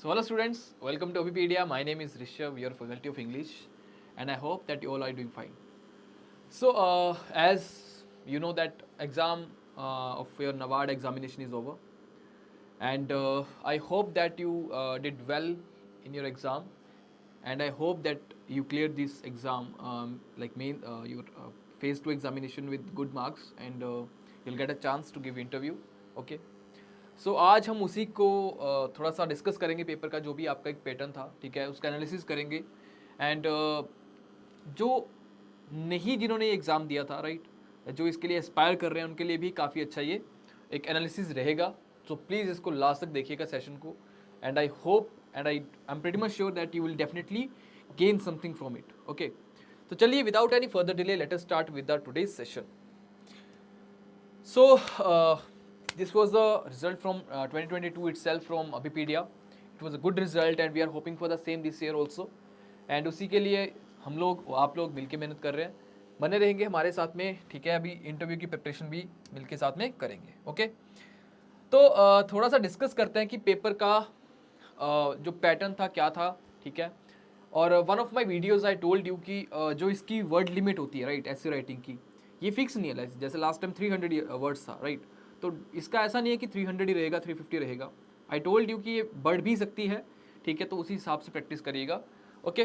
So hello students, welcome to Obipedia. My name is Rishabh, your faculty of English, and I hope that you all are doing fine. So as you know that exam of your NABARD examination is over, and I hope that you did well in your exam, and I hope that you cleared this exam like main your phase 2 examination with good marks, and you'll get a chance to give interview. Okay. सो आज हम उसी को थोड़ा सा discuss करेंगे paper का जो भी आपका एक पैटर्न था, ठीक है, उसका एनालिसिस करेंगे एंड जो नहीं जिन्होंने ये एग्ज़ाम दिया था, राइट, जो इसके लिए एस्पायर कर रहे हैं उनके लिए भी काफ़ी अच्छा ये एक एनालिसिस रहेगा. सो प्लीज़ इसको लास्ट तक देखिएगा सेशन को, and I hope and I am pretty much sure that you will definitely gain something from it. Okay, तो चलिए without any further delay let us start with the today's session. So this was the result from 2022 itself from Abipedia. It was a good result and we are hoping for the same this year also. And उसी के लिए हम लोग आप लोग मिलके मेहनत कर रहे हैं, बने रहेंगे हमारे साथ में, ठीक है. अभी इंटरव्यू की प्रिपरेशन भी मिलके साथ में करेंगे. ओके, तो थोड़ा सा डिस्कस करते हैं कि पेपर का जो पैटर्न था क्या था, ठीक है. और one of my videos I told you कि जो इसकी वर्ड लिमिट होती है, राइट, ऐसे राइटिंग की, ये फिक्स नहीं है. जैसे लास्ट टाइम 300 वर्ड्स था, राइट, तो इसका ऐसा नहीं है कि 300 ही रहेगा, 350 रहेगा. आई टोल्ड यू कि ये बढ़ भी सकती है, ठीक है, तो उसी हिसाब से प्रैक्टिस करिएगा. ओके,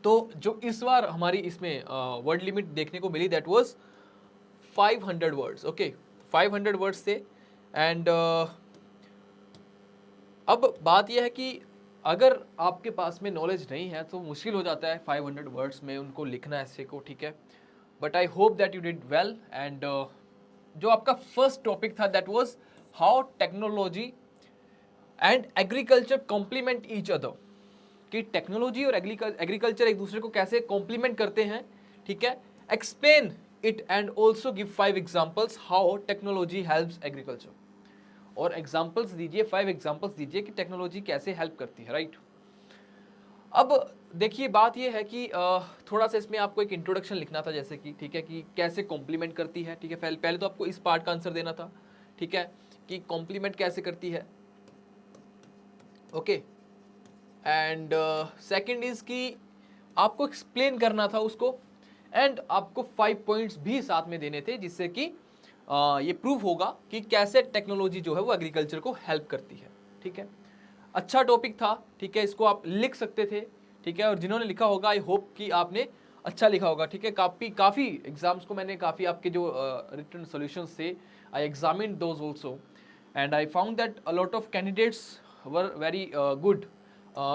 तो जो इस बार हमारी इसमें वर्ड लिमिट देखने को मिली that was 500 words. Okay, 500 words थे. एंड अब बात यह है कि अगर आपके पास में नॉलेज नहीं है तो मुश्किल हो जाता है 500 वर्ड्स में उनको लिखना ऐसे को, ठीक है. But I hope that you did well. And जो आपका फर्स्ट टॉपिक था that was how technology and agriculture complement each other, कि टेक्नोलॉजी और एग्रीकल्चर एक दूसरे को कैसे कॉम्प्लीमेंट करते हैं, ठीक है. Explain it and also give 5 examples how technology helps agriculture. और एग्जाम्पल्स दीजिए, 5 एग्जाम्पल्स दीजिए कि टेक्नोलॉजी कैसे हेल्प करती है, राइट. अब देखिए बात ये है कि थोड़ा सा इसमें आपको एक इंट्रोडक्शन लिखना था, जैसे कि, ठीक है, कि कैसे कॉम्प्लीमेंट करती है, ठीक है. पहले तो आपको इस पार्ट का आंसर देना था, ठीक है, कि कॉम्प्लीमेंट कैसे करती है. ओके, एंड सेकंड इज कि आपको एक्सप्लेन करना था उसको, एंड आपको 5 पॉइंट्स भी साथ में देने थे जिससे कि ये प्रूव होगा कि कैसे टेक्नोलॉजी जो है वो एग्रीकल्चर को हेल्प करती है, ठीक है. अच्छा टॉपिक था, ठीक है, इसको आप लिख सकते थे, ठीक है. और जिन्होंने लिखा होगा आई होप कि आपने अच्छा लिखा होगा, ठीक है. काफ़ी एग्जाम्स को मैंने काफ़ी आपके जो रिटन सॉल्यूशंस थे I examined those also, and I found that a lot of candidates were very good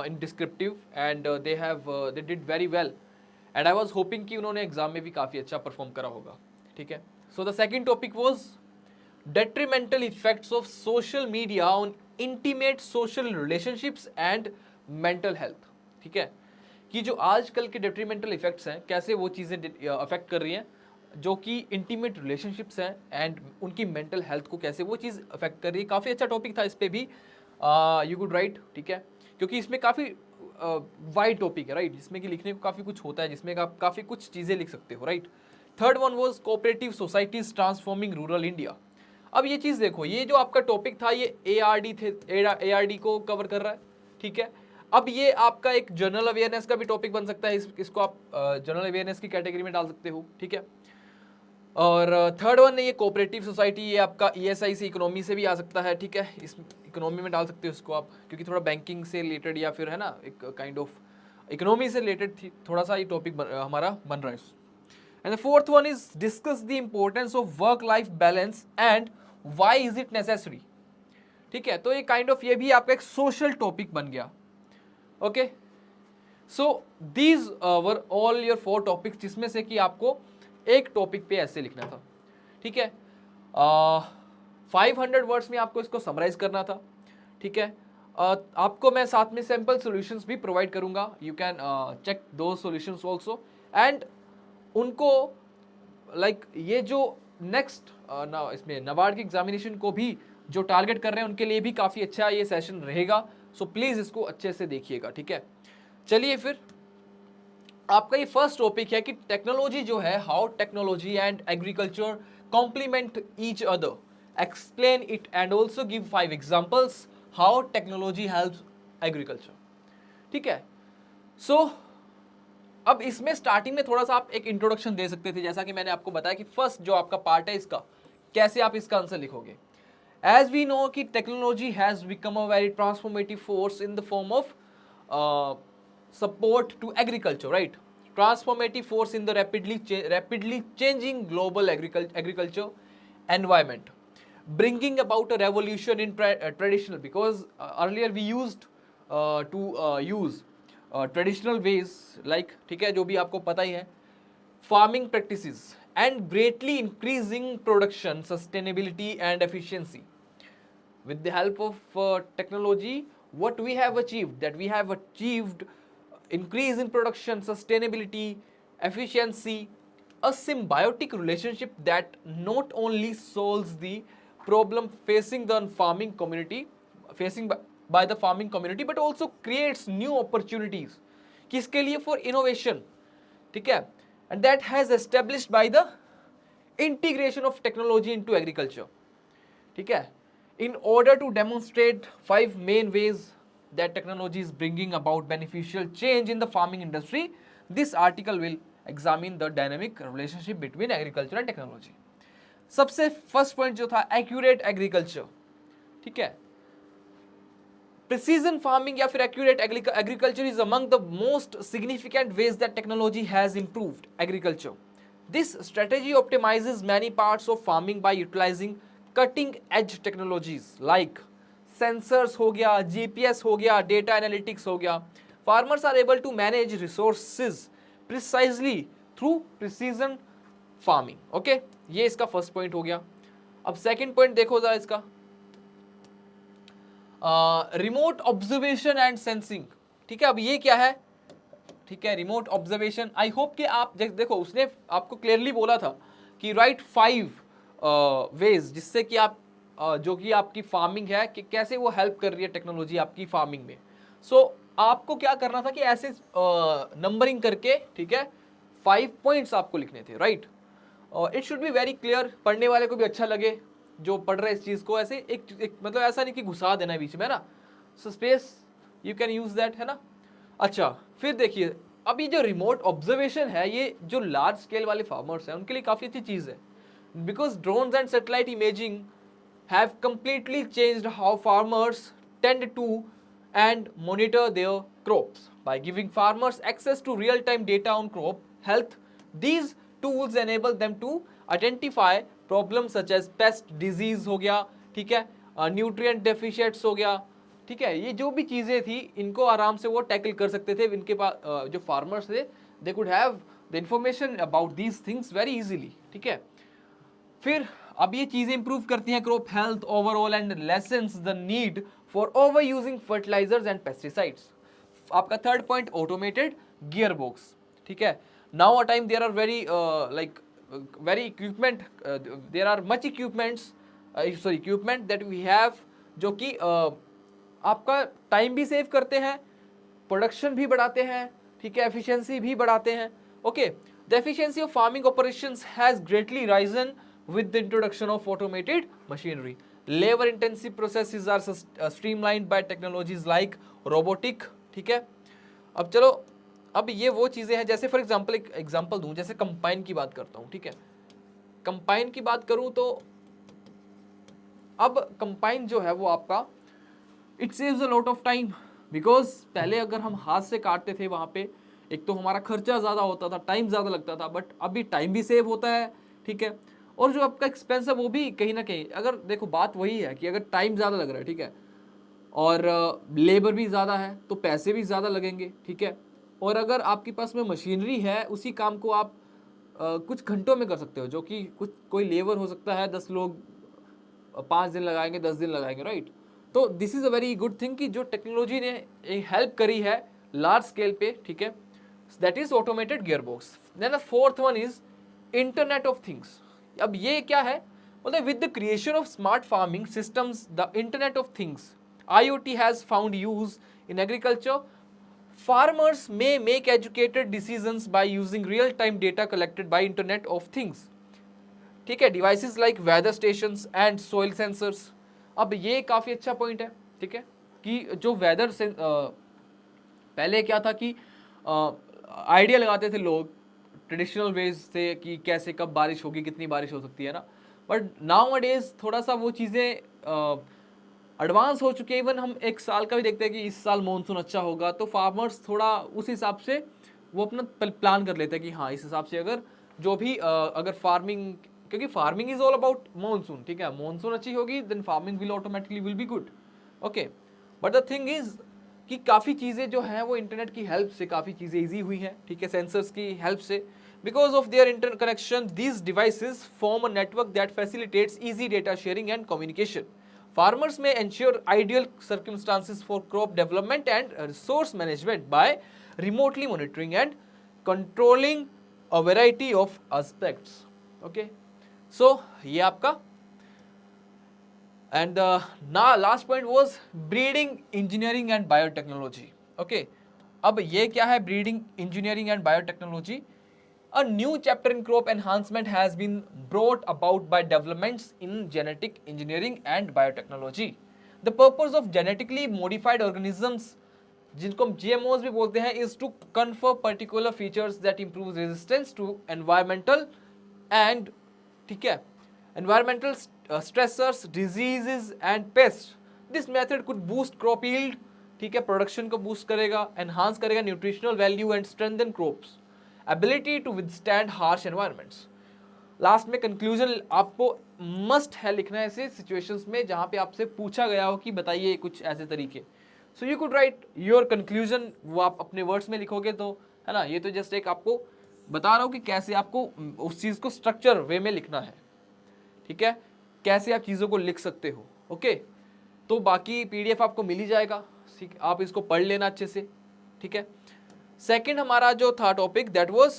in descriptive and they did very well. And I was hoping कि उन्होंने एग्जाम में भी काफ़ी अच्छा परफॉर्म करा होगा, ठीक है. So the second topic was detrimental effects of social media on intimate social relationships and mental health, ठीक है, कि जो आजकल के detrimental effects हैं कैसे वो चीज़ें अफेक्ट कर रही हैं जो कि इंटीमेट रिलेशनशिप्स हैं एंड उनकी मेंटल हेल्थ को कैसे वो चीज़ अफेक्ट कर रही है. काफ़ी अच्छा टॉपिक था, इस पर भी यू गुड राइट, ठीक है, क्योंकि इसमें काफ़ी वाइड टॉपिक है, राइट, जिसमें कि लिखने को काफ़ी कुछ होता है, जिसमें आप काफ़ी कुछ चीज़ें लिख सकते हो, right. Third one was cooperative societies transforming rural India. अब ये चीज़ देखो, ये जो आपका टॉपिक था ये ARD को कवर कर रहा है, ठीक है. अब ये आपका एक जनरल अवेयरनेस का भी टॉपिक बन सकता है, इसको आप जनरल अवेयरनेस की कैटेगरी में डाल सकते हो, ठीक है. और थर्ड वन है ये कोऑपरेटिव सोसाइटी, ये आपका ESI से इकोनॉमी से भी आ सकता है, ठीक है, इस इकोनॉमी में डाल सकते हो इसको आप, क्योंकि थोड़ा बैंकिंग से रिलेटेड या फिर है ना एक काइंड ऑफ इकोनॉमी से रिलेटेड थोड़ा सा ये टॉपिक हमारा बन रहा है. And the fourth one is discuss the importance of work life balance and why is it necessary, ठीक है. तो ये काइंड ऑफ ये भी आपका एक सोशल टॉपिक बन गया. Okay, so these were all your 4 topics, जिसमें से कि आपको एक टॉपिक पे ऐसे लिखना था, ठीक है. 500 वर्ड्स में आपको इसको समराइज करना था, ठीक है. आपको मैं साथ में सैम्पल सॉल्यूशंस भी प्रोवाइड करूंगा, यू कैन चेक दो सॉल्यूशंस ऑल्सो. एंड उनको लाइक ये जो नेक्स्ट ना इसमें नबार्ड की एग्जामिनेशन को भी जो टारगेट कर रहे हैं उनके लिए भी काफ़ी अच्छा ये सेशन रहेगा. सो प्लीज़ इसको अच्छे से देखिएगा, ठीक है. चलिए फिर आपका ये फर्स्ट टॉपिक है कि टेक्नोलॉजी जो है, how technology and agriculture complement each other, explain it and also give 5 examples how technology helps agriculture, ठीक है। सो अब इसमें स्टार्टिंग में थोड़ा सा आप एक इंट्रोडक्शन दे सकते थे, जैसा कि मैंने आपको बताया कि फर्स्ट जो आपका पार्ट है इसका, कैसे आप इसका आंसर लिखोगे। एज वी नो कि technology has become a very transformative force in the form of support to agriculture, right? Transformative force in the rapidly changing global agriculture environment, bringing about a revolution in traditional, because earlier we used to use traditional ways, like, ठीक है, जो भी आपको पता ही है, farming practices, and greatly increasing production sustainability and efficiency. With the help of technology, what we have achieved, that we have achieved increase in production, sustainability, efficiency, a symbiotic relationship that not only solves the problem facing the farming community, facing by the farming community, but also creates new opportunities, किसके लिए? For innovation, ठीक है, and that has established by the integration of technology into agriculture, ठीक है। In order to demonstrate 5 main ways that technology is bringing about beneficial change in the farming industry, this article will examine the dynamic relationship between agriculture and technology. सबसे first point जो था, accurate agriculture, ठीक है। Precision farming या फिर accurate agriculture is among the most significant ways that technology has improved agriculture. This strategy optimises many parts of farming by utilising cutting edge technologies like sensors हो गया, GPS हो गया, data analytics हो गया. Farmers are able to manage resources precisely through precision farming. Okay, ये इसका first point हो गया. अब सेकंड पॉइंट देखो जरा इसका, रिमोट ऑब्जर्वेशन एंड सेंसिंग. ठीक है, अब ये क्या है? ठीक है, रिमोट ऑब्जर्वेशन. आई होप कि आप देखो, उसने आपको क्लियरली बोला था कि राइट 5 वेज जिससे कि आप जो कि आपकी फार्मिंग है कि कैसे वो हेल्प कर रही है टेक्नोलॉजी आपकी फार्मिंग में. सो आपको क्या करना था कि ऐसे नंबरिंग करके, ठीक है, 5 पॉइंट्स आपको लिखने थे, right. It should be very clear, पढ़ने वाले को भी अच्छा लगे जो पढ़ रहे इस चीज को. ऐसे एक मतलब ऐसा नहीं कि घुसा देना है बीच में ना, so space you can use that, है ना. अच्छा, फिर देखिए, अब ये जो रिमोट ऑब्जर्वेशन है, ये जो लार्ज स्केल वाले फार्मर्स हैं उनके लिए काफी अच्छी चीज है, because drones and satellite imaging have completely changed how farmers tend to and monitor their crops. By giving farmers access to real-time data on crop health, these tools enable them to identify problems such as pest disease हो गया, ठीक है, nutrient deficiencies हो गया, ठीक है. ये जो भी चीज़ें थी इनको आराम से वो टैकल कर सकते थे. इनके पास जो फार्मर्स थे, they could have the information about these things very easily, ठीक है. फिर अब ये चीजें इंप्रूव करती हैं crop health overall and lessens the need for over using fertilisers and pesticides. आपका third point, automated gear box, ठीक है. Now a time there are very like very equipment, there are much equipment that we have, जो कि आपका time भी save करते हैं, production भी बढ़ाते हैं, ठीक है, एफिशिएंसी भी बढ़ाते हैं. Okay, the efficiency of farming operations has greatly Ryzen with the introduction of automated machinery. Labor intensive processes are streamlined by technologies like robotic, ठीक है. अब चलो, अब ये वो चीजें हैं, जैसे फॉर एग्जांपल एक एग्जांपल दूं, जैसे कंपाइन की बात करता हूं, ठीक है. कंपाइन की बात करूं तो अब कंपाइन जो है वो आपका it saves a lot of time, because पहले अगर हम हाथ से काटते थे वहां पे एक तो हमारा खर्चा ज्यादा होता था, टाइम ज्यादा लगता था, बट अभी टाइम भी सेव होता है, ठीक है. और जो आपका एक्सपेंस है वो भी कहीं ना कहीं, अगर देखो बात वही है कि अगर टाइम ज़्यादा लग रहा है, ठीक है, और लेबर भी ज़्यादा है तो पैसे भी ज़्यादा लगेंगे, ठीक है. और अगर आपके पास में मशीनरी है, उसी काम को आप कुछ घंटों में कर सकते हो, जो कि कोई लेबर हो सकता है 10 लोग 5 दिन लगाएंगे, 10 दिन लगाएंगे, राइट. तो this is a very good thing कि जो टेक्नोलॉजी ने हेल्प करी है लार्ज स्केल पे, ठीक है, that is automated gear box. Then the fourth one is internet of things. अब ये क्या है, मतलब with the creation of smart farming systems, the internet of things, IoT has found use in agriculture. Farmers may make educated decisions by using real time data collected by internet of things, ठीक है, devices like weather stations and soil sensors. अब ये काफी अच्छा point है, ठीक है, कि जो वेदर से पहले क्या था कि आइडिया लगाते थे लोग ट्रेडिशनल वेज से कि कैसे कब बारिश होगी, कितनी बारिश हो सकती है ना, बट नाउ अडेज थोड़ा सा वो चीज़ें एडवांस हो चुके हैं। इवन हम एक साल का भी देखते हैं कि इस साल मानसून अच्छा होगा, तो फार्मर्स थोड़ा उस हिसाब से वो अपना प्लान कर लेते हैं कि हाँ इस हिसाब से अगर जो भी अगर फार्मिंग, क्योंकि farming is all about monsoon, ठीक है, मानसून अच्छी होगी then farming will automatically will be good. Okay, but the thing is कि काफ़ी चीज़ें जो हैं वो इंटरनेट की हेल्प से काफ़ी चीज़ें ईजी हुई हैं, ठीक है, सेंसर्स की हेल्प से। Because of their inter connection these devices form a network that facilitates easy data sharing and communication. Farmers may ensure ideal circumstances for crop development and resource management by remotely monitoring and controlling a variety of aspects. Okay, so ये आपका and now last point was breeding engineering and biotechnology. Okay, अब ये क्या है breeding engineering and biotechnology? A new chapter in crop enhancement has been brought about by developments in genetic engineering and biotechnology. The purpose of genetically modified organisms, जिनको हम GMOs भी बोलते हैं, is to confer particular features that improve resistance to environmental and, ठीक है, environmental stressors, diseases and pests. This method could boost crop yield, ठीक है, production को बूस्ट करेगा, एनहांस करेगा nutritional value and strengthen crops ability to withstand harsh environments. Last में conclusion आपको must है लिखना है ऐसे सिचुएशंस में जहां पे आपसे पूछा गया हो कि बताइए कुछ ऐसे तरीके। So you could write your conclusion, वो आप अपने वर्ड्स में लिखोगे तो, है ना, ये तो जस्ट एक आपको बता रहा हूँ कि कैसे आपको उस चीज़ को स्ट्रक्चर वे में लिखना है, ठीक है, कैसे आप चीज़ों को लिख सकते हो। ओके, तो बाकी पीडीएफ आपको मिल ही जाएगा, ठीक, आप इसको पढ़ लेना अच्छे से, ठीक है। सेकंड हमारा जो था टॉपिक दैट वाज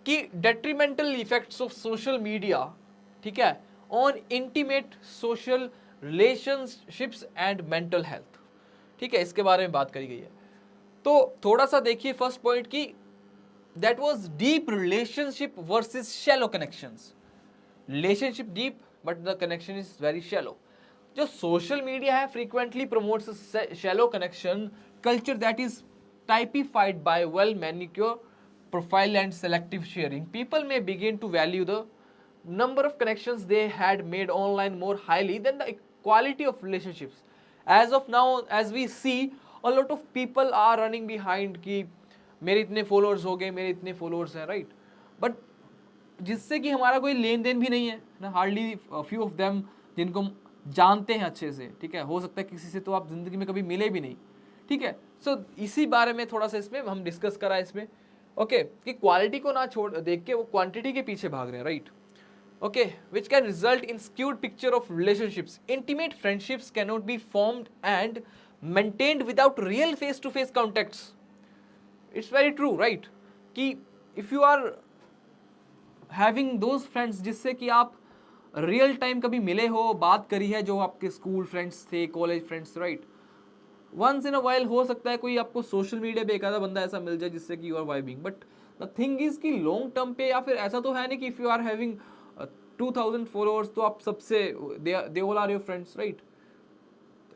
कि detrimental effects of social media, ठीक है, on intimate social relationships and mental health, ठीक है, इसके बारे में बात करी गई है। तो थोड़ा सा देखिए फर्स्ट पॉइंट की that was deep relationship versus shallow connections. Relationship deep but the connection is very shallow. जो सोशल मीडिया है frequently promotes shallow connection culture that is typified by well manicured profile and selective sharing. People may begin to value the number of connections they had made online more highly than the quality of relationships. As of now, as we see, a lot of people are running behind कि मेरे इतने followers हो गए, मेरे इतने followers हैं, right, but जिससे कि हमारा कोई लेन देन भी नहीं है ना, हार्डली फ्यू ऑफ देम जिनको हम जानते हैं अच्छे से, ठीक है, हो सकता है किसी से तो आप जिंदगी में कभी मिले भी नहीं, ठीक है। सो इसी बारे में थोड़ा सा इसमें हम डिस्कस करा इसमें, ओके, कि क्वालिटी को ना छोड़ देख के वो क्वांटिटी के पीछे भाग रहे हैं, right, okay, which can result in skewed picture of relationships. Intimate friendships can not be formed and maintained without real face to face contacts. It's very true, right, कि if you are having those friends जिससे कि आप real time कभी मिले हो, बात करी है, जो आपके स्कूल फ्रेंड्स थे, college friends, right, once in a while हो सकता है कोई आपको सोशल मीडिया पे एक आधा बंदा ऐसा मिल जाए जिससे कि you are vibing, but the thing is कि लॉन्ग टर्म पे, या फिर ऐसा तो है नहीं कि if you are having 2000 followers तो आप सबसे they all are your friends, right,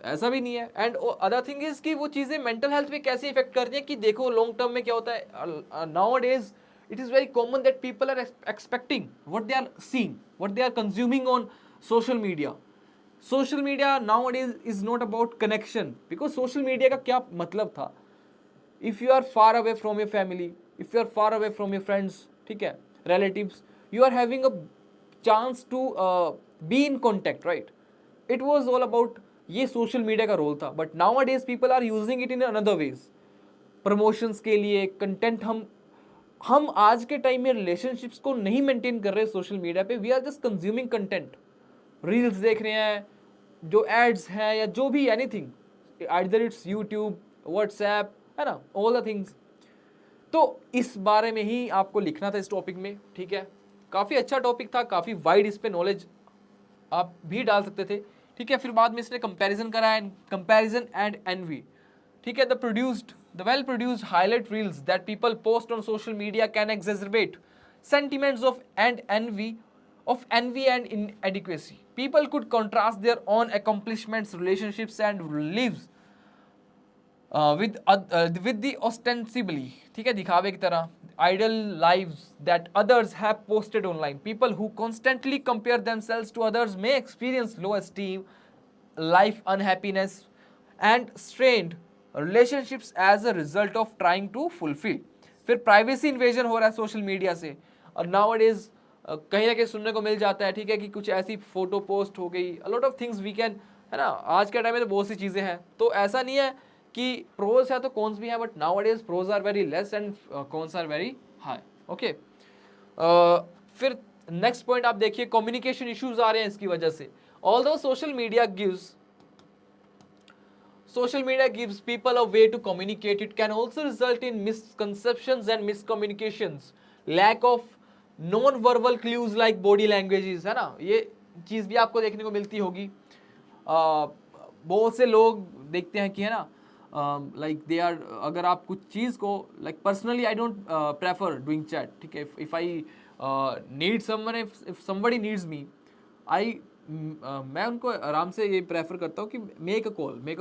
ऐसा भी नहीं है। एंड अदर थिंग इज कि वो चीज़ें मेंटल हेल्थ पे कैसे इफेक्ट करती है कि देखो लॉन्ग टर्म में क्या होता है, now days it is very common that people are expecting what they are seeing, what they are consuming on social media. Social media nowadays is not about connection, because social media का क्या मतलब था, if you are far away from your family, if you are far away from your friends, ठीक है, relatives, you are having a chance to be in contact, right, it was all about ये social media का role था, but nowadays people are using it in another ways, promotions के लिए, content. हम आज के टाइम में रिलेशनशिप्स को नहीं मेंटेन कर रहे सोशल मीडिया पे, we are just consuming content, reels देख रहे हैं, जो एड्स हैं या जो भी anything, either it's YouTube, WhatsApp, है ना, ऑल द थिंग्स। तो इस बारे में ही आपको लिखना था इस टॉपिक में, ठीक है, काफ़ी अच्छा टॉपिक था, काफ़ी वाइड इस पे नॉलेज आप भी डाल सकते थे, ठीक है। फिर बाद में इसने कंपैरिजन करा, कंपैरिजन एंड एनवी, ठीक है, the well produced highlight reels that people post on social media can exacerbate sentiments of and envy of envy and inadequacy. People could contrast their own accomplishments, relationships, and lives with the ostensibly, ठीक है, दिखावे की तरह ideal lives that others have posted online. People who constantly compare themselves to others may experience low esteem, life unhappiness, and strained relationships as a result of trying to fulfill. फिर privacy invasion हो रहा है social media से, और now it is कहीं ना कहीं सुनने को मिल जाता है, ठीक है, कि कुछ ऐसी फोटो पोस्ट हो गई, a lot of things we can, है ना, आज के टाइम में तो बहुत सी चीज़ें हैं, तो ऐसा नहीं है कि प्रोज है तो कॉन्स भी हैं, but now it is pros are very less and cons are very high. Okay, फिर नेक्स्ट पॉइंट आप देखिए, कम्युनिकेशन इश्यूज आ रहे हैं इसकी वजह से. Although social media gives people a way to communicate, it can also result in misconceptions and miscommunications. Lack of non-verbal clues like body languages, है ना, ये चीज़ भी आपको देखने को मिलती होगी. बहुत से लोग देखते हैं कि, है ना, लाइक दे आर, अगर आप कुछ चीज़ को, like personally I don't prefer doing chat, ठीक है, if I need someone, if somebody needs me, I मैं उनको आराम से ये प्रेफर करता हूँ कि make a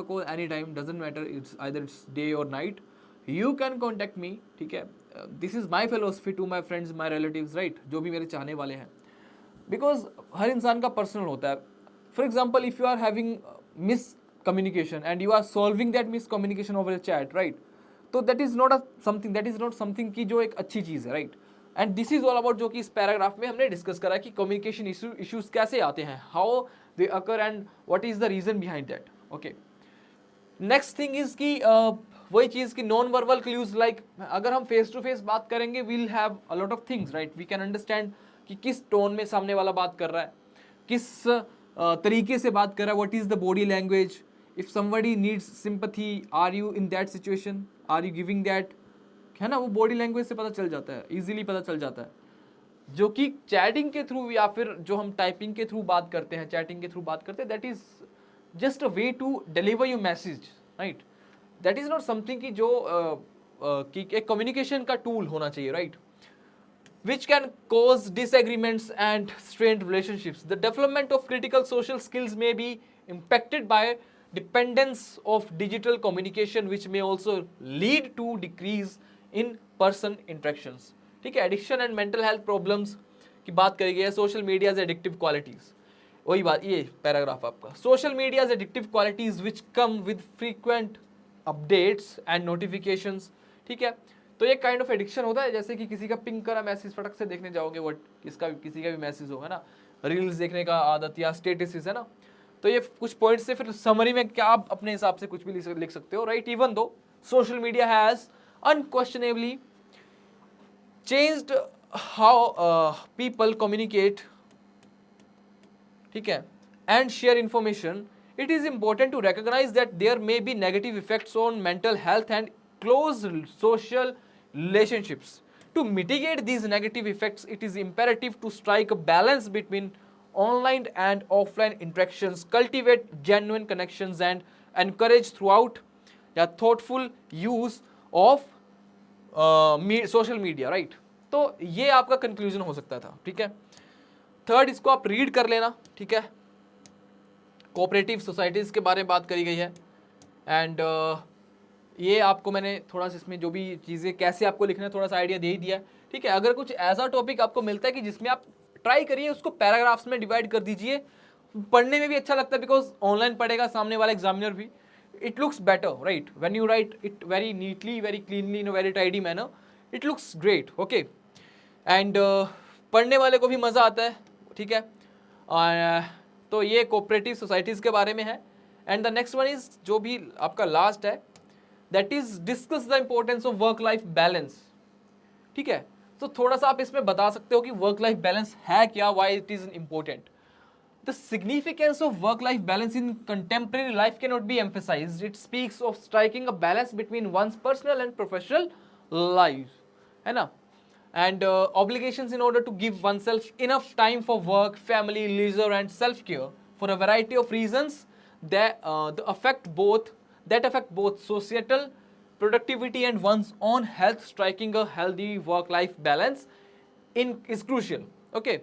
call any time, doesn't matter it's either it's day और night, you can contact me, ठीक है. This is my philosophy to my friends, my relatives, right, जो भी मेरे चाहने वाले हैं, बिकॉज हर इंसान का पर्सनल होता है. For example, if you are having miss communication and you are solving that miss communication over a chat, right, तो दैट इज़ नॉट समथिंग की जो एक अच्छी चीज़ है, right. And this is all about, जो कि इस पैराग्राफ में हमने डिस्कस करा कि कम्युनिकेशन इश्यूज कैसे आते हैं, how they occur and what is the reason behind that. Okay, next thing is कि वही चीज की नॉन वर्बल क्लूज, लाइक अगर हम फेस टू फेस बात करेंगे, we'll have a lot of things, right, we can understand कि किस टोन में सामने वाला बात कर रहा है, किस तरीके से बात कर रहा है, what is the body language, if somebody needs sympathy, are you in that situation, are you giving that, है ना, वो बॉडी लैंग्वेज से पता चल जाता है, इजीली पता चल जाता है, जो कि चैटिंग के थ्रू या फिर जो हम टाइपिंग के थ्रू बात करते हैं, चैटिंग के थ्रू बात करते हैं, that is just a way to deliver you message, right. That is not something कि जो कि एक कम्युनिकेशन का टूल होना चाहिए, right, which can cause disagreements and strained relationships. The development of critical social skills may be impacted by dependence of digital communication, which may also lead to decrease in person interactions. ठीक है, addiction and mental health problems की बात करी गई है. Social media's addictive qualities, वही बात, ये पैराग्राफ आपका, social media's addictive qualities which come with frequent updates and notifications. ठीक है, तो ये काइंड ऑफ एडिक्शन होता है, जैसे कि किसी का पिंग करा मैसेज फटक से देखने जाओगे, वट किसका किसी का भी मैसेज होगा ना, रील्स देखने का आदत या स्टेटस है ना, तो ये कुछ पॉइंट्स से फिर समरी में क्या आप अपने हिसाब से कुछ भी लिख सकते हो, right. Even though social media has unquestionably changed how people communicate, ठीक है, and share information, it is important to recognize that there may be negative effects on mental health and close social relationships. To mitigate these negative effects, it is imperative to strike a balance between online and offline interactions, cultivate genuine connections, and encourage throughout thoughtful use of social media, right. तो ये आपका conclusion हो सकता था, ठीक है. Third, इसको आप रीड कर लेना, ठीक है. कोऑपरेटिव सोसाइटीज़ के बारे में बात करी गई है, एंड ये आपको मैंने थोड़ा सा इसमें जो भी चीज़ें कैसे आपको लिखना है थोड़ा सा आइडिया दे ही दिया है, ठीक है. अगर कुछ ऐसा टॉपिक आपको मिलता है कि जिसमें आप ट्राई करिए उसको पैराग्राफ्स में डिवाइड कर दीजिए, पढ़ने में भी अच्छा लगता है, बिकॉज ऑनलाइन पढ़ेगा सामने वाला एग्जामिनर भी, it looks better, right, when you write it very neatly, very cleanly, in a very tidy manner, it looks great, okay. and पढ़ने वाले को भी मज़ा आता है, ठीक है. तो ये कोऑपरेटिव सोसाइटीज़ के बारे में है. And the next one is जो भी आपका लास्ट है, that is discuss the importance of work life balance, ठीक है. तो थोड़ा सा आप इसमें बता सकते हो कि वर्क लाइफ बैलेंस है क्या, why it is important. The significance of work-life balance in contemporary life cannot be emphasized. It speaks of striking a balance between one's personal and professional life, है ना, and obligations in order to give oneself enough time for work, family, leisure, and self-care for a variety of reasons that affect both societal productivity and one's own health. Striking a healthy work-life balance is crucial. Okay.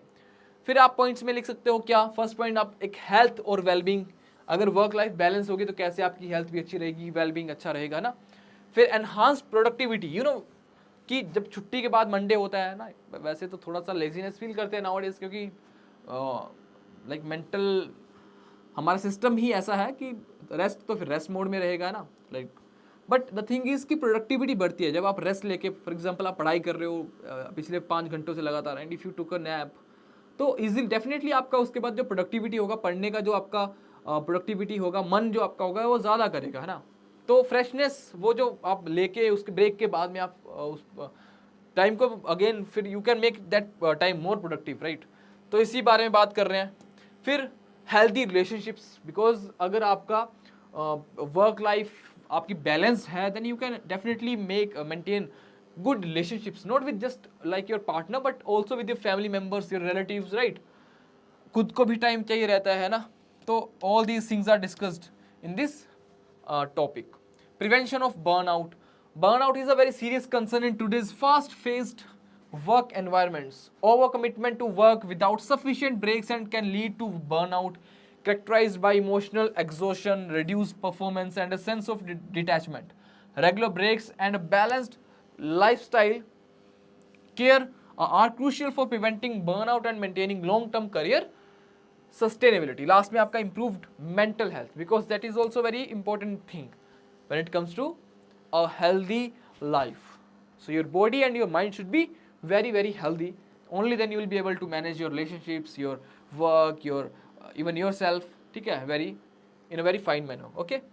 फिर आप points में लिख सकते हो क्या, first point आप एक health और वेलबींग, अगर वर्क लाइफ बैलेंस होगी तो कैसे आपकी हेल्थ भी अच्छी रहेगी, वेलबींग अच्छा रहेगा ना। फिर एनहांस प्रोडक्टिविटी, यू नो कि जब छुट्टी के बाद मंडे होता है ना, वैसे तो थोड़ा सा लेजीनेस फील करते हैं नाउअडेज, क्योंकि लाइक मेंटल हमारा सिस्टम ही ऐसा है कि रेस्ट तो फिर रेस्ट मोड में रहेगा ना, like but the thing is कि प्रोडक्टिविटी बढ़ती है जब आप रेस्ट लेके, फॉर एग्जांपल आप पढ़ाई कर रहे हो पिछले 5 घंटों से लगातार, and if you took a nap, तो इजी डेफिनेटली आपका उसके बाद जो प्रोडक्टिविटी होगा, पढ़ने का जो आपका प्रोडक्टिविटी होगा, मन जो आपका होगा वो ज़्यादा करेगा, है ना। तो फ्रेशनेस वो जो आप लेके उसके ब्रेक के बाद में आप उस टाइम को अगेन फिर you can make that time more productive, right. तो इसी बारे में बात कर रहे हैं। फिर हेल्दी रिलेशनशिप्स, बिकॉज अगर आपका वर्क लाइफ आपकी बैलेंस है, then you can definitely make maintain good relationships, not with just like your partner but also with your family members, your relatives, right। खुद को भी टाइम चाहिए रहता है ना। तो all these things are discussed in this topic। prevention of burnout, burnout is a very serious concern in today's fast paced work environments। overcommitment to work without sufficient breaks and can lead to burnout, characterized by emotional exhaustion, reduced performance and a sense of detachment। regular breaks and a balanced lifestyle care are crucial for preventing burnout and maintaining long-term career sustainability। Last में आपका improved mental health, because that is also very important thing when it comes to a healthy life। So your body and your mind should be very very healthy, only then you will be able to manage your relationships, your work, your even yourself, ठीक है, very in a very fine manner, okay।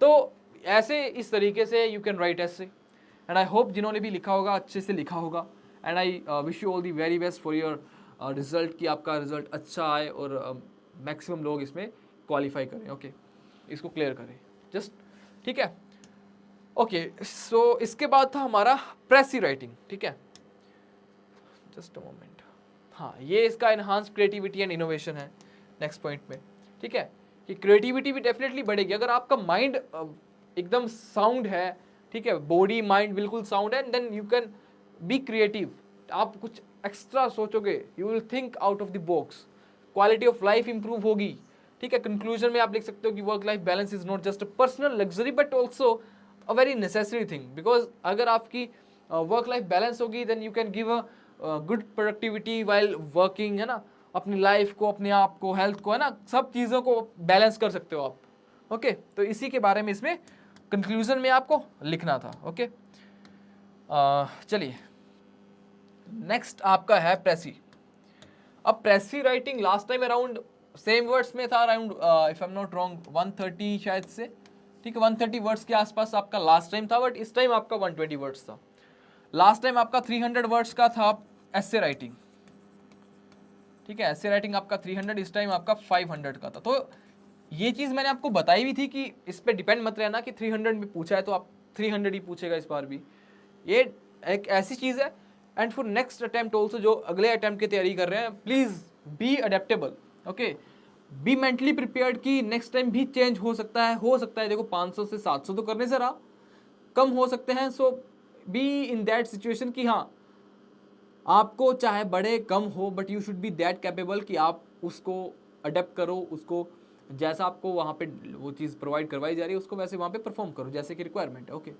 तो ऐसे इस तरीके से you can write essay, and I hope जिन्होंने भी लिखा होगा अच्छे से लिखा होगा, and I wish you all the very best for your result, कि आपका रिजल्ट अच्छा आए और मैक्सिमम लोग इसमें क्वालिफाई करें, ओके इसको क्लियर करें जस्ट, ठीक है। ओके सो इसके बाद था हमारा प्रेसी राइटिंग, ठीक है, जस्ट अ मोमेंट। हाँ, ये इसका एनहांस क्रिएटिविटी एंड इनोवेशन है नेक्स्ट पॉइंट में, ठीक है, कि क्रिएटिविटी भी डेफिनेटली बढ़ेगी अगर आपका माइंड एकदम साउंड है, ठीक है, बॉडी माइंड बिल्कुल साउंड है, then you can be creative. आप कुछ एक्स्ट्रा सोचोगे, you will think out of the box, quality of life improve होगी, ठीक है। कंक्लूजन में आप लिख सकते हो कि work life balance is not just a personal luxury but also a very necessary thing, because अगर आपकी वर्क लाइफ बैलेंस होगी then you can give a good productivity while working, है ना, अपनी लाइफ को, अपने आप को, हेल्थ को, है ना, सब चीज़ों को बैलेंस कर सकते हो आप, ओके। तो इसी के बारे में इसमें कंक्लूजन में आपको लिखना था, ओके। चलिए नेक्स्ट आपका है प्रेसी। अब प्रेसी writing last time around same words में था, around if I am not wrong 130 शायद से, ठीक है, 130 वर्ड्स के आसपास आपका लास्ट टाइम था, बट इस टाइम आपका 120 वर्ड्स था। लास्ट टाइम आपका 300 वर्ड्स का था एसे राइटिंग, ठीक है, एसे राइटिंग आपका 300, इस टाइम आपका 500 का था। तो ये चीज़ मैंने आपको बताई भी थी कि इस पर डिपेंड मत रहना कि 300 में पूछा है तो आप 300 ही पूछेगा इस बार भी, ये एक ऐसी चीज़ है। And for next attempt also, जो अगले अटेम्प्ट की तैयारी कर रहे हैं, please be adaptable, okay, be mentally prepared कि नेक्स्ट टाइम भी चेंज हो सकता है, देखो 500 से 700 तो करने से रहा, कम हो सकते हैं। सो बी इन दैट सिचुएशन कि हाँ, आपको चाहे बड़े कम हो but you should be that capable कि आप उसको अडेप्ट करो, उसको जैसा आपको वहाँ पे वो चीज़ प्रोवाइड करवाई जा रही है उसको वैसे वहाँ पे परफॉर्म करो जैसे कि रिक्वायरमेंट है, okay.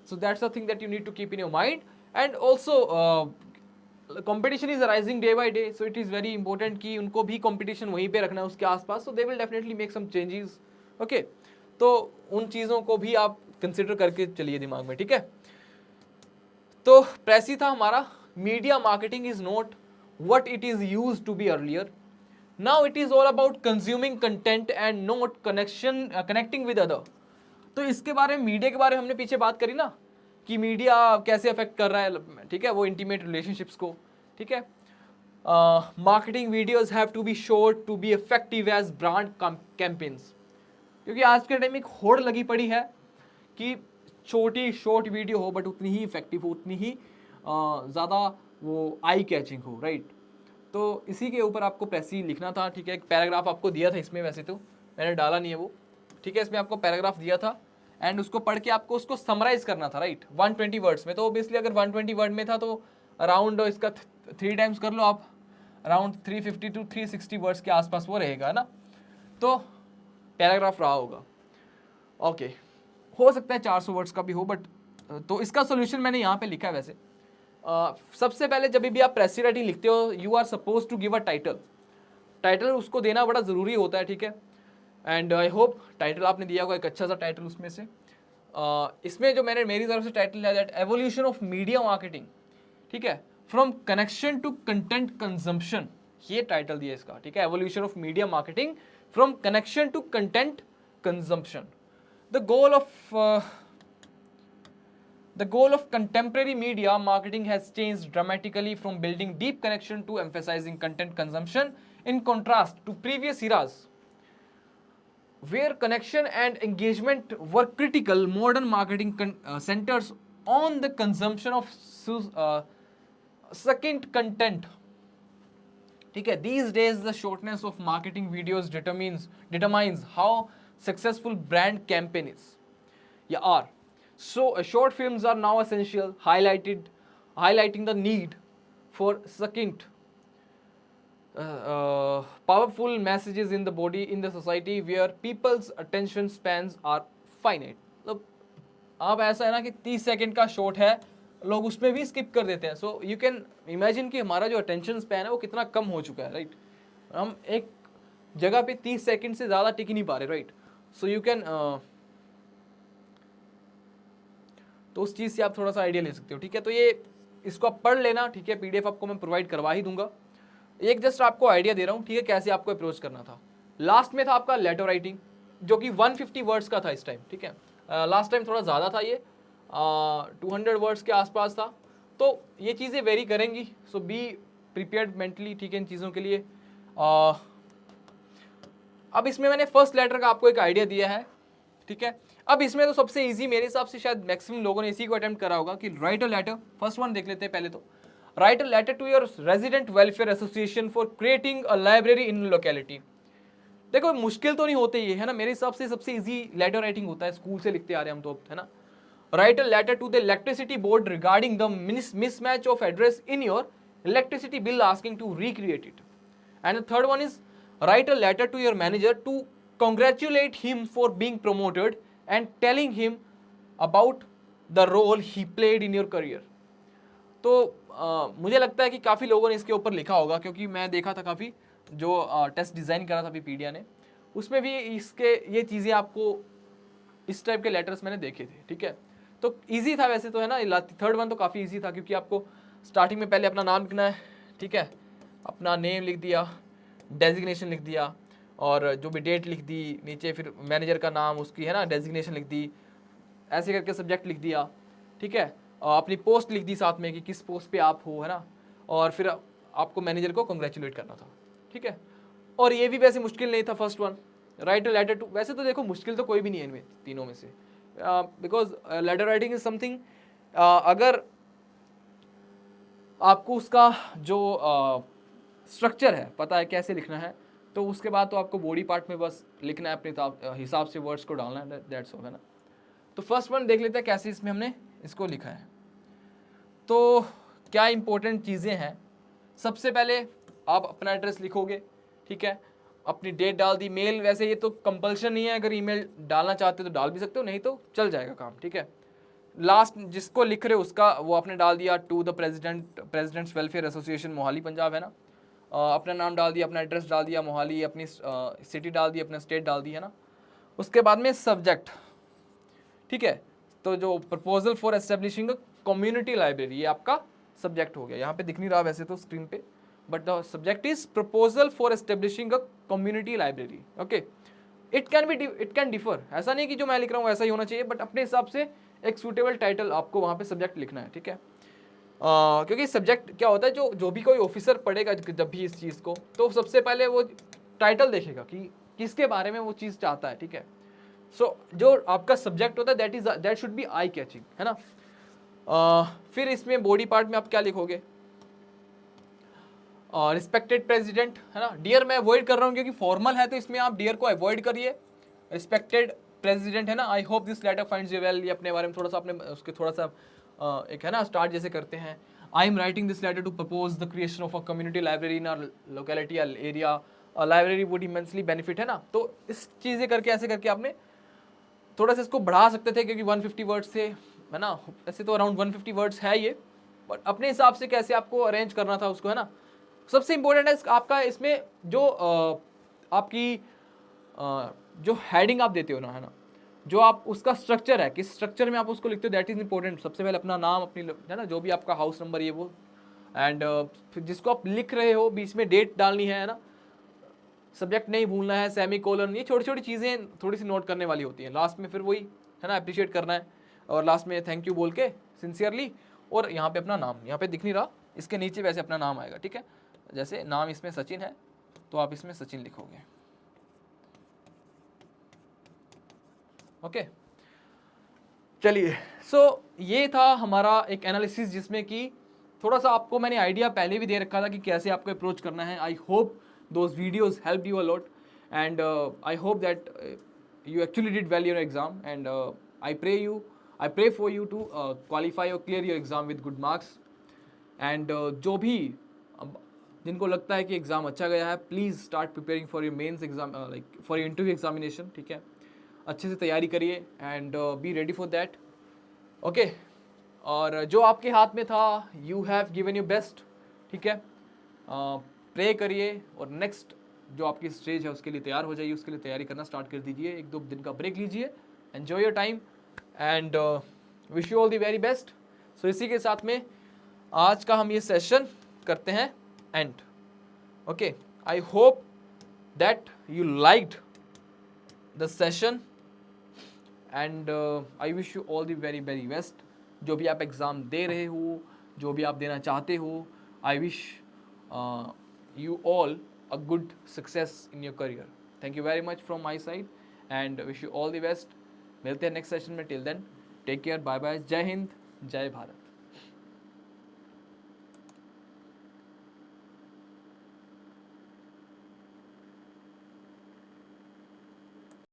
So that's a thing that you need to keep in your mind. And also competition is rising day by day, so it is very important कि उनको भी कंपटीशन वहीं पे रखना है उसके आसपास, so they will definitely make some changes, okay. तो उन चीज़ों को भी आप कंसिडर करके चलिए दिमाग में, ठीक है। तो प्रेसी था हमारा, media marketing is not what it is used to be earlier, now it is all about consuming content and not connecting with other। तो इसके बारे में, मीडिया के बारे में हमने पीछे बात करी ना कि मीडिया कैसे अफेक्ट कर रहा है, ठीक है, वो इंटीमेट रिलेशनशिप्स को, ठीक है। Marketing videos have to be short to be effective as brand campaigns, क्योंकि आज के टाइम एक होड़ लगी पड़ी है कि छोटी शॉर्ट वीडियो हो बट उतनी ही इफेक्टिव हो, उतनी ही ज़्यादा वो आई कैचिंग हो, राइट। तो इसी के ऊपर आपको प्रेसी लिखना था, ठीक है। एक पैराग्राफ आपको दिया था इसमें, वैसे तो मैंने डाला नहीं है वो, ठीक है, इसमें आपको पैराग्राफ दिया था एंड उसको पढ़ के आपको उसको समराइज करना था, राइट, 120 वर्ड्स में। तो ऑब्वियसली अगर 120 वर्ड में था तो अराउंड इसका 3 टाइम्स कर लो आप, अराउंड 350 टू 360 वर्ड्स के आसपास वो रहेगा ना, तो पैराग्राफ रहा होगा। ओके, हो सकता है 400 वर्ड्स का भी हो, बट तो इसका सोल्यूशन मैंने यहाँ पे लिखा है वैसे। सबसे पहले जब भी आप प्रेसी राइटिंग लिखते हो, you are suppose to give a title. Title उसको देना बड़ा ज़रूरी होता है, ठीक है। एंड आई होप टाइटल आपने दिया होगा, एक अच्छा सा टाइटल उसमें से। इसमें जो मैंने मेरी तरफ से टाइटल है, that evolution of media marketing, ठीक है, from connection to content consumption, ये टाइटल दिया इसका, ठीक है। Evolution of media marketing from connection to content consumption. The goal of contemporary media marketing has changed dramatically from building deep connection to emphasizing content consumption, in contrast to previous eras where connection and engagement were critical. Modern marketing centers on the consumption of succinct content, ठीक है। These days the shortness of marketing videos determines how successful brand campaign is, या are. So short films are now essential, highlighting the need for succinct powerful messages in the society where people's attention spans are finite. मतलब अब ऐसा है ना कि 30 second का shot है, लोग उसमें भी स्किप कर देते हैं। सो यू कैन इमेजिन कि हमारा जो अटेंशन स्पैन है वो कितना कम हो चुका है, राइट। हम एक जगह पे 30 सेकंड से ज़्यादा टिक ही नहीं पा रहे, राइट। सो यू कैन तो उस चीज़ से आप थोड़ा सा आइडिया ले सकते हो, ठीक है। तो ये इसको आप पढ़ लेना, ठीक है। पीडीएफ आपको मैं प्रोवाइड करवा ही दूंगा। एक जस्ट आपको आइडिया दे रहा हूँ, ठीक है, कैसे आपको अप्रोच करना था। लास्ट में था आपका लेटर राइटिंग, जो कि 150 वर्ड्स का था इस टाइम, ठीक है। लास्ट टाइम थोड़ा ज़्यादा था, ये 200 वर्ड्स के आसपास था। तो ये चीज़ें वेरी करेंगी, सो बी प्रिपेयर्ड मेंटली, ठीक है, इन चीज़ों के लिए। अब इसमें मैंने फर्स्ट लेटर का आपको एक आइडिया दिया है, ठीक है। अब इसमें तो सबसे इजी मेरे हिसाब से शायद मैक्सिमम लोगों ने इसी को अटेम्प्ट करा होगा कि write a letter. First one देख लेते हैं पहले तो। Write a letter to your resident welfare association for creating a library in locality. देखो मुश्किल तो नहीं होते ये, है ना। मेरे हिसाब से सबसे इजी लेटर राइटिंग होता है, स्कूल से लिखते आ रहे हैं हम तो, है ना। Write a letter to the electricity board regarding the mismatch of address in your electricity bill asking to recreate it. And the third one is write a letter to your manager to congratulate him for being promoted and telling him about the role he played in your career. तो मुझे लगता है कि काफ़ी लोगों ने इसके ऊपर लिखा होगा, क्योंकि मैं देखा था काफ़ी जो टेस्ट डिज़ाइन करा था पीडिया ने, उसमें भी इसके ये चीज़ें आपको इस टाइप के लेटर्स मैंने देखे थे, ठीक है। तो इजी था वैसे तो, है ना। थर्ड वन तो काफ़ी इजी था, क्योंकि आपको स्टार्टिंग में पहले अपना नाम लिखना है, ठीक है, अपना नेम लिख दिया, डेजिग्नेशन लिख दिया, और जो भी डेट लिख दी नीचे, फिर मैनेजर का नाम, उसकी, है ना, डेजिग्नेशन लिख दी, ऐसे करके सब्जेक्ट लिख दिया, ठीक है। अपनी पोस्ट लिख दी साथ में कि किस पोस्ट पे आप हो, है ना। और फिर आपको मैनेजर को कंग्रेचुलेट करना था, ठीक है। और ये भी वैसे मुश्किल नहीं था first one, write a letter to. वैसे तो देखो मुश्किल तो कोई भी नहीं है इनमें तीनों में से, because letter writing is something, अगर आपको उसका जो स्ट्रक्चर है पता है कैसे लिखना है, तो उसके बाद तो आपको बॉडी पार्ट में बस लिखना है अपने हिसाब से, वर्ड्स को डालना है, दैट्स ऑल, है ना। तो फर्स्ट वन देख लेते हैं कैसे इसमें हमने इसको लिखा है। तो क्या इंपॉर्टेंट चीज़ें हैं, सबसे पहले आप अपना एड्रेस लिखोगे, ठीक है, अपनी डेट डाल दी। मेल वैसे ये तो कंपल्शन नहीं है, अगर ईमेल डालना चाहते हो तो डाल भी सकते हो, नहीं तो चल जाएगा काम, ठीक है। लास्ट जिसको लिख रहे हो उसका वो आपने डाल दिया to the presidents welfare association Mohali Punjab, है ना। अपना नाम डाल दिया, अपना एड्रेस डाल दिया मोहाली, अपनी सिटी डाल दी, अपना स्टेट डाल दी, है ना। उसके बाद में सब्जेक्ट, ठीक है। तो जो proposal for establishing community library, ये आपका सब्जेक्ट हो गया। यहाँ पे दिख नहीं रहा वैसे तो स्क्रीन पे, but the subject is proposal for establishing a community library, okay. It can differ, ऐसा नहीं कि जो मैं लिख रहा हूँ ऐसा ही होना चाहिए, बट अपने हिसाब से एक सूटेबल टाइटल आपको वहाँ पे सब्जेक्ट लिखना है, ठीक है। क्योंकि सब्जेक्ट क्या होता है, जो भी कोई ऑफिसर पढ़ेगा जब भी इस चीज़ को, तो सबसे पहले वो टाइटल देखेगा कि किसके बारे में वो चीज़ चाहता है, ठीक है। सो जो आपका सब्जेक्ट होता है that should be eye catching, है ना। फिर इसमें बॉडी पार्ट में आप क्या लिखोगे, रिस्पेक्टेड प्रेसिडेंट, है ना। डियर मैं अवॉइड कर रहा हूँ क्योंकि फॉर्मल है, तो इसमें आप डियर को अवॉइड करिए। रिस्पेक्टेड प्रेसिडेंट, है ना। I hope this letter finds you well, ये अपने बारे में थोड़ा सा अपने उसके थोड़ा सा एक है ना स्टार्ट जैसे करते हैं। I am writing this letter to propose the creation of a community library in our locality or area. A library would immensely benefit, है ना. तो इस चीज़ें करके ऐसे करके आपने थोड़ा सा इसको बढ़ा सकते थे, क्योंकि 150 वर्ड्स थे, है ना. ऐसे तो अराउंड 150 वर्ड्स है ये, बट अपने हिसाब से कैसे आपको अरेंज करना था उसको, है ना. सबसे इंपॉर्टेंट है आपका इसमें जो आपकी जो हेडिंग आप देते हो ना, है ना, जो आप उसका स्ट्रक्चर है, किस स्ट्रक्चर में आप उसको लिखते हो, दैट इज इंपॉर्टेंट. सबसे पहले अपना नाम, अपनी, है ना, जो भी आपका हाउस नंबर ये वो, एंड फिर जिसको आप लिख रहे हो बीच में डेट डालनी है ना, सब्जेक्ट नहीं भूलना है, सेमी कोलन, ये छोटी छोटी चीज़ें थोड़ी सी नोट करने वाली होती हैं. लास्ट में फिर वही, है ना, अप्रिशिएट करना है, और लास्ट में थैंक यू बोल के सिंसियरली, और यहाँ पे अपना नाम, यहाँ पे दिख नहीं रहा, इसके नीचे वैसे अपना नाम आएगा, ठीक है. जैसे नाम इसमें सचिन है, तो आप इसमें सचिन लिखोगे. ओके, चलिए. सो ये था हमारा एक एनालिसिस, जिसमें कि थोड़ा सा आपको मैंने आइडिया पहले भी दे रखा था कि कैसे आपको अप्रोच करना है. I hope those videos help you a lot, and I hope that you actually did well in your exam, and I pray for you to qualify or clear your exam with good marks. And जो भी जिनको लगता है कि exam अच्छा गया है, please start preparing for your mains exam, like for your interview examination, ठीक है. अच्छे से तैयारी करिए, and be ready for that. Okay, और जो आपके हाथ में था, you have given your best, ठीक है. प्रे करिए, और नेक्स्ट जो आपकी स्टेज है उसके लिए तैयार हो जाइए, उसके लिए तैयारी करना स्टार्ट कर दीजिए. 1-2 दिन का ब्रेक लीजिए, enjoy your time, and wish you all the very best. So इसी के साथ में आज का हम ये सेशन करते हैं and. Okay, I hope that you liked the session, and I wish you all the very very best. जो भी आप एग्ज़ाम दे रहे हो, जो भी आप देना चाहते हो, I wish you all a good success in your career. Thank you very much from my side, and wish you all the best. मिलते हैं नेक्स्ट सेशन में. Till then take care, bye bye, Jai Hind, जय भारत.